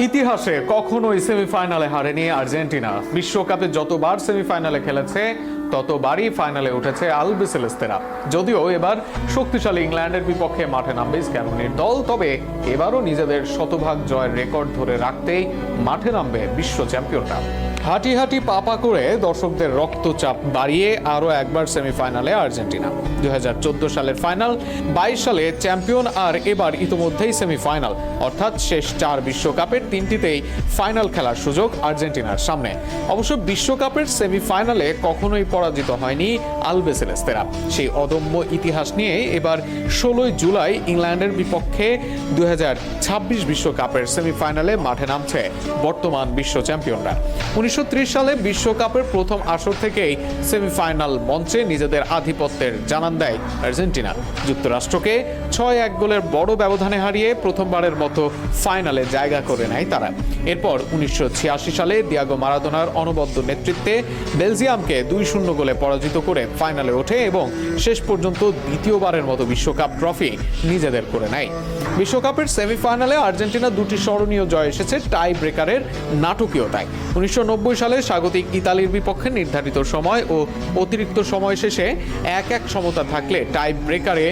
ইতিহাসে কখনোই সেমিফাইনালে হারেনি আর্জেন্টিনা। বিশ্বকাপে যতবার সেমিফাইনালে খেলেছে ততবারই ফাইনালে উঠেছে আলবিসেলেস্তেরা। যদিও এবার শক্তিশালী ইংল্যান্ডের বিপক্ষে মাঠে নামবে স্ক্যালোনির দল, তবে এবারও নিজেদের শতভাগ জয়ের রেকর্ড ধরে রাখতেই মাঠে নামবে বিশ্ব চ্যাম্পিয়নরা। হাঁটি হাঁটি পাপা করে দর্শকদের রক্তচাপ বাড়িয়ে আরও একবার সেমিফাইনালে আর্জেন্টিনা। 2014 সালের ফাইনাল, 22 সালে চ্যাম্পিয়ন, আর এবার ইতোমধ্যেই সেমিফাইনাল, অর্থাৎ শেষ 4 বিশ্বকাপের 3টিতেই ফাইনাল খেলার সুযোগ আর্জেন্টিনার সামনে। অবশ্য বিশ্বকাপের সেমিফাইনালে কখনোই পরাজিত হয়নি আলবিসেলেস্তেরা। সেই অদম্য ইতিহাস নিয়ে এবার 16 জুলাই ইংল্যান্ডের বিপক্ষে 2026 বিশ্বকাপের সেমিফাইনালে মাঠে নামছে বর্তমান বিশ্ব চ্যাম্পিয়নরা। 1930 সালে বিশ্বকাপের প্রথম আসর থেকেই সেমিফাইনাল মঞ্চে নিজেদের আধিপত্যের জানান দেয় আর্জেন্টিনা। যুক্তরাষ্ট্রকে 6-1 গোলের বড় ব্যবধানে হারিয়ে প্রথমবারের মতো ফাইনালে জায়গা করে নেয় তারা। এরপর 1986 সালে দিয়াগো মারাদোনার অনবদ্য নেতৃত্বে বেলজিয়ামকে 2-0 গোলে পরাজিত করে ফাইনালে ওঠে এবং শেষ পর্যন্ত দ্বিতীয়বারের মতো বিশ্বকাপ ট্রফি নিজেদের করে নেয়। বিশ্বকাপের সেমিফাইনালে আর্জেন্টিনা 2টি স্মরণীয় জয় এসেছে টাই ব্রেকারের নাটকীয়তায়। 1990 সালে স্বাগতিক ইতালির বিপক্ষে নির্ধারিত সময় ও অতিরিক্ত সময় শেষে 1-1 সমতা থাকলে টাই ব্রেকারে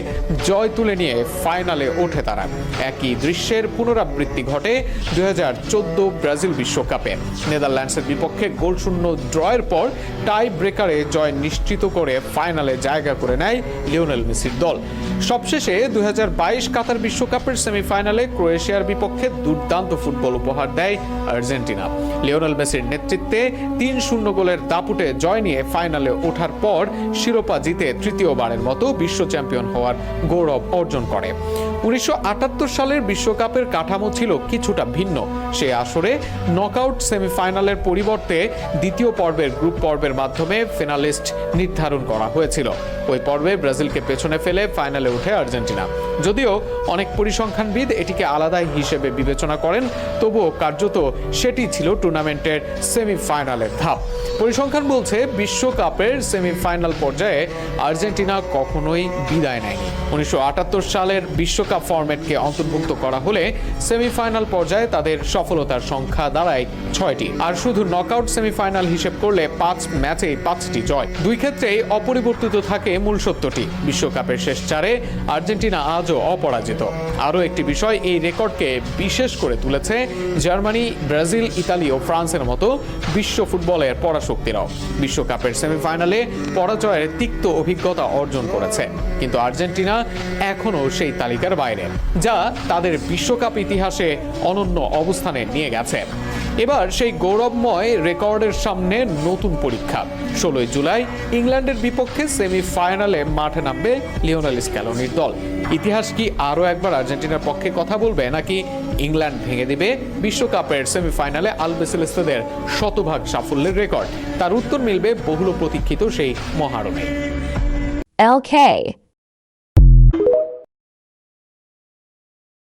জয় তুলে নিয়ে ফাইনালে ওঠে তারা। একই দৃশ্যের পুনরাবৃত্তি ঘটে 2014 ব্রাজিল বিশ্বকাপে। নেদারল্যান্ডসের বিপক্ষে গোলশূন্য ড্রয়ের পর টাই ব্রেকারে জয় নিশ্চিত করে ফাইনালে জায়গা করে নেয় লিওনেল মেসির দল। সবশেষে 2022 কাতার বিশ্বকাপের সেমিফাইনালে ক্রোয়েশিয়ার বিপক্ষে দুর্দান্ত ফুটবল উপহার দেয় আর্জেন্টিনা। লিওনেল মেসির নেতৃত্বে 3-0 গোলের দাপুটে জয় নিয়ে ফাইনালে ওঠার পর শিরোপা জিতে তৃতীয়বারের মতো বিশ্ব চ্যাম্পিয়ন হওয়ার গৌরব অর্জন করে। 1978 সালের বিশ্বকাপের কাঠামো ছিল কিছুটা ভিন্ন। সে আসরে নকআউট সেমিফাইনালের পরিবর্তে দ্বিতীয় পর্বের গ্রুপ পর্বের মাধ্যমে ফিনালিস্ট নির্ধারণ করা হয়েছিল। ওই পর্বে ব্রাজিলকে পেছনে ফেলে ফাইনালে ওঠে আর্জেন্টিনা। যদিও অনেক পরিসংখ্যানবিদ এটিকে আলাদা হিসেবে বিবেচনা করেন, তবুও কার্যত সেটি ছিল টুর্নামেন্টের সেমিফাইনালের ধাপ। পরিসংখ্যান বলছে বিশ্বকাপের সেমিফাইনাল পর্যায়ে আর্জেন্টিনা কখনোই বিদায় নেয়নি। 1978 সালের বিশ্বকাপ ফরম্যাটকে অন্তর্ভুক্ত করা হলে সেমিফাইনাল পর্যায়ে তাদের সফলতার সংখ্যা দাঁড়ায় 6টি, আর শুধু নকআউট সেমিফাইনাল হিসেব করলে 5 ম্যাচেই 5টি জয়। দুই ক্ষেত্রেই অপরিবর্তিত থাকে মূল সত্যটি, বিশ্বকাপের শেষ 4-এ আর্জেন্টিনা আজও অপরাজিত। আরও একটি বিষয় এই রেকর্ডকে বিশেষ করে তুলেছে জার্মানি, ব্রাজিল, ইতালি ও ফ্রান্সের মতো বিশ্ব ফুটবলের পরাশক্তিরাও। বিশ্বকাপের সেমিফাইনালে পরাজয়ের তিক্ত অভিজ্ঞতা অর্জন করেছে, কিন্তু আর্জেন্টিনা এখনও সেই তালিকার বাইরে, যা তাদের বিশ্বকাপ ইতিহাসে অনন্য অবস্থানে নিয়ে গেছে। এবার সেই গৌরবময় রেকর্ডের সামনে নতুন পরীক্ষা। 16 জুলাই ইংল্যান্ডের বিপক্ষে সেমিফাইনালে মাঠে নামবে লিওনেল স্ক্যালোনির দল। ইতিহাস কি আরও একবার আর্জেন্টিনার পক্ষে কথা বলবে, নাকি ইংল্যান্ড ভেঙে দিবে বিশ্বকাপের সেমিফাইনালে আলবিসেলেস্তেদের শতভাগ সাফল্যের রেকর্ড? তার উত্তর মিলবে বহুল প্রতীক্ষিত সেই মহারণে। LK